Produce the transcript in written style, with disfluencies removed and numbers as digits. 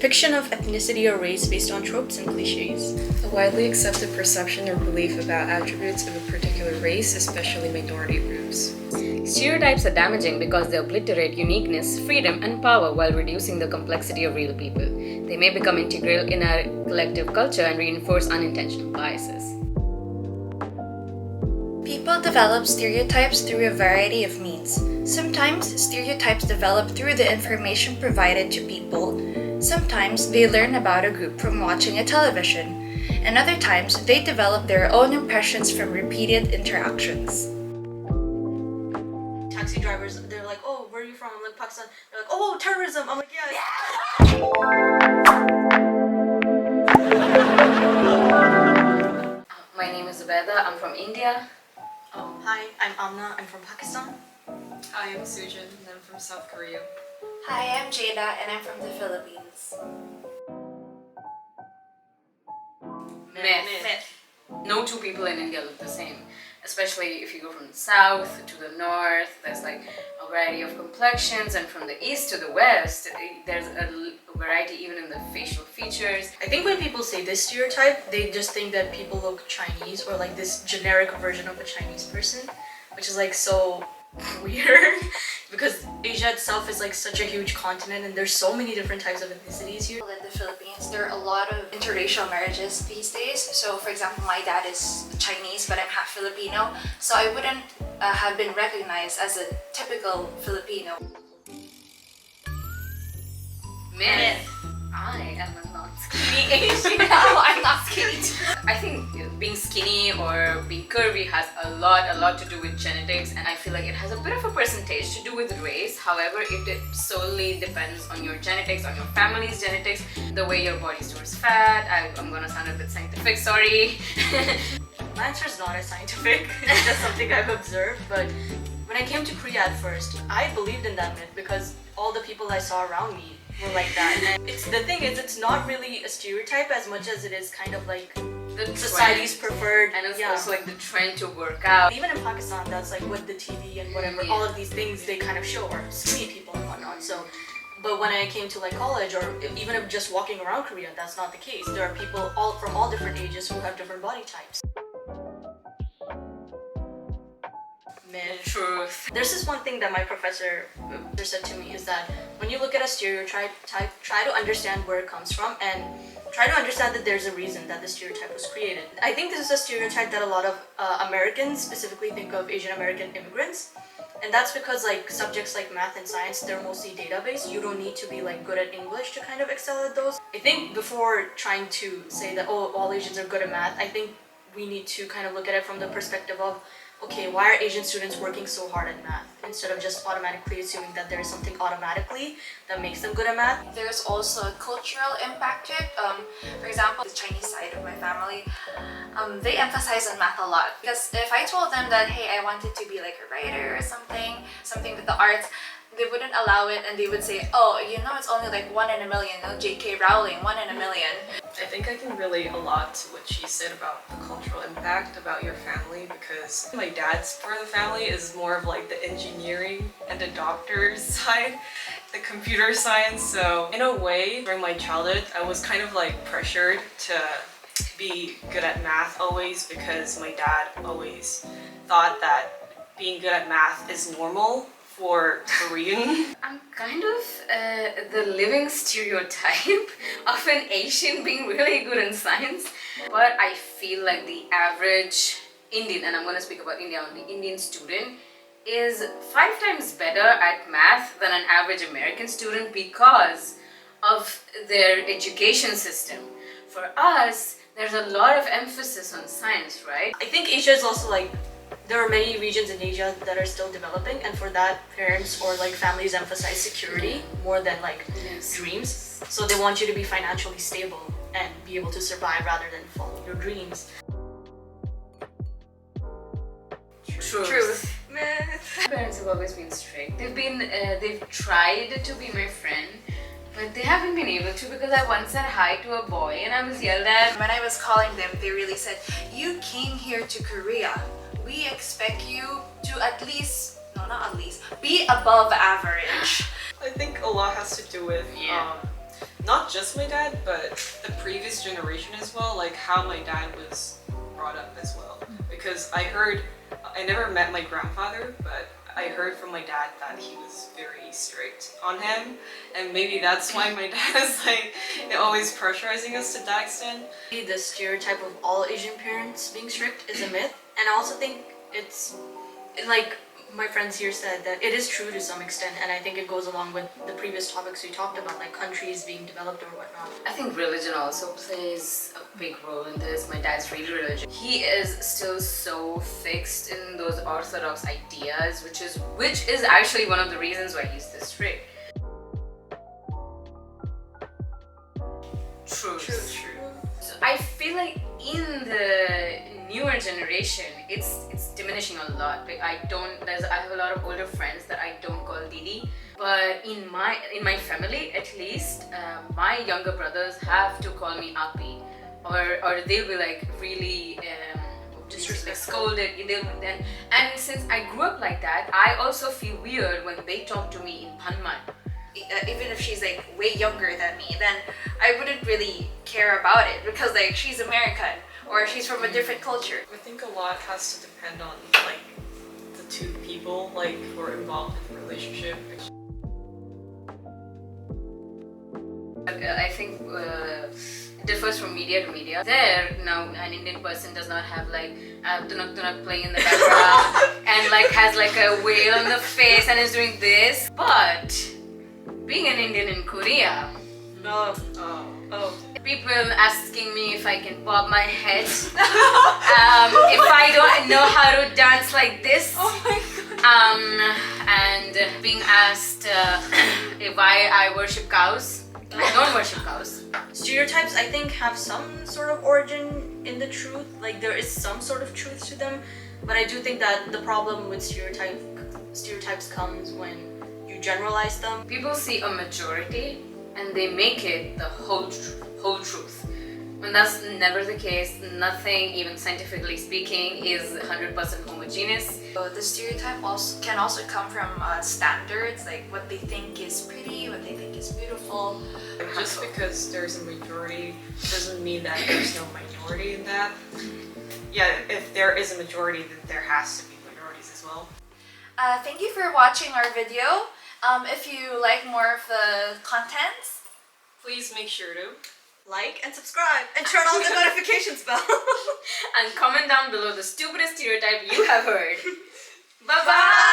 depiction of ethnicity or race based on tropes and cliches. A widely accepted perception or belief about attributes of a particular race, especially minority groups. Stereotypes are damaging because they obliterate uniqueness, freedom, and power while reducing the complexity of real people. They may become integral in our collective culture and reinforce unintentional biases. People develop stereotypes through a variety of means. Sometimes, stereotypes develop through the information provided to people. Sometimes, they learn about a group from watching a television. And other times, they develop their own impressions from repeated interactions. Taxi drivers, they're like, oh, where are you from? I'm like, Pakistan. They're like, oh, terrorism. I'm like, yes. My name is Zubaida. I'm from India. Hi, I'm Aamna. I'm from Pakistan. Hi, I'm Su-jin and I'm from South Korea. Hi, I'm Jayda and I'm from the Philippines. Myth. No two people in India look the same. Especially if you go from the south to the north, there's like a variety of complexions, and from the east to the west, there's a variety even in the facial features. I think when people say this stereotype, they just think that people look Chinese or like this generic version of a Chinese person, which is like so weird because Asia itself is like such a huge continent and there's so many different types of ethnicities here. In the Philippines, there are a lot of interracial marriages these days. So, for example, my dad is Chinese, but I'm half Filipino, so I wouldn't have been recognized as a typical Filipino. Myth. I am a not skinny Asian. No, I'm not skinny too. I think being skinny or being curvy has a lot to do with genetics, and I feel like it has a bit of a percentage to do with race. However, it solely depends on your genetics, on your family's genetics, the way your body stores fat. I'm gonna sound a bit scientific, sorry. My answer is not as scientific, it's just something I've observed, but when I came to Korea at first, I believed in that myth because all the people I saw around me were like that. And the thing is, it's not really a stereotype as much as it is kind of like The society's trend. preferred. And it's also like the trend to work out. Even in Pakistan, that's like what the TV and whatever, all of these things they kind of show are skinny people and whatnot. So, but when I came to like college or even if just walking around Korea, that's not the case. There are people from all different ages who have different body types. Myth. Truth. There's this one thing that my professor said to me is that when you look at a stereotype, try to understand where it comes from and try to understand that there's a reason that the stereotype was created. I think this is a stereotype that a lot of Americans specifically think of Asian American immigrants. And that's because like subjects like math and science, they're mostly data-based. You don't need to be like good at English to kind of excel at those. I think before trying to say that, oh, all Asians are good at math, I think we need to kind of look at it from the perspective of, okay, why are Asian students working so hard at math? Instead of just automatically assuming that there is something automatically that makes them good at math. There's also a cultural impact to it. For example, the Chinese side of my family, they emphasize on math a lot. Because if I told them that, hey, I wanted to be like a writer or something with the arts, they wouldn't allow it and they would say, oh, you know, it's only like 1 in a million, no? J.K. Rowling, 1 in a million. I think I can relate a lot to what she said about the cultural impact about your family, because my dad's part of the family is more of like the engineering and the doctor's side, the computer science. So in a way, during my childhood, I was kind of like pressured to be good at math always because my dad always thought that being good at math is normal for Korean. I'm kind of the living stereotype of an Asian being really good in science, but I feel like the average Indian, and I'm going to speak about India only, Indian student is 5 times better at math than an average American student because of their education system. For us, there's a lot of emphasis on science, right? I think Asia is also like, there are many regions in Asia that are still developing, and for that, parents or like families emphasize security more than like dreams. So they want you to be financially stable and be able to survive rather than follow your dreams. Truth. My parents have always been strict. They've tried to be my friend, but they haven't been able to because I once said hi to a boy and I was yelled at. When I was calling them, they really said, you came here to Korea. We expect you to at least, be above average. I think a lot has to do with not just my dad, but the previous generation as well, like how my dad was brought up as well. Because I never met my grandfather, but I heard from my dad that he was very strict on him, and maybe that's why my dad is like always pressurizing us to that extent. The stereotype of all Asian parents being strict is a myth, and I also think it's like my friends here said that it is true to some extent, and I think it goes along with the previous topics we talked about, like countries being developed or whatnot. I think religion also plays a big role in this. My dad's really religious. He is still so fixed in those orthodox ideas, which is actually one of the reasons why he's this strict. True. So I feel like in the newer generation, it's diminishing a lot. Like I have a lot of older friends that I don't call Didi, but in my family at least, my younger brothers have to call me Api, or they'll be like really disrespectful, scolded. And since I grew up like that, I also feel weird when they talk to me in Panman. Even if she's like way younger than me, then I wouldn't really care about it because like she's American or she's from a different culture. I think a lot has to depend on like the two people like who are involved in the relationship. I think it differs from media to media. There now an Indian person does not have like tunak tunak playing in the background and like has like a whale on the face and is doing this. But being an Indian in Korea, people asking me if I can bob my head, if I don't know how to dance like this, and being asked if I worship cows. I don't worship cows. Stereotypes, I think, have some sort of origin in the truth. Like there is some sort of truth to them, but I do think that the problem with stereotypes comes when you generalize them. People see a majority and they make it the whole truth. When that's never the case. Nothing, even scientifically speaking, is 100% homogeneous. So the stereotype can also come from standards, like what they think is pretty, what they think is beautiful. Just because there's a majority doesn't mean that there's no minority in that. Yeah, if there is a majority, then there has to be minorities as well. Thank you for watching our video. If you like more of the contents, Please make sure to Like and subscribe and turn on the notifications bell. And comment down below the stupidest stereotype you have heard. Bye bye!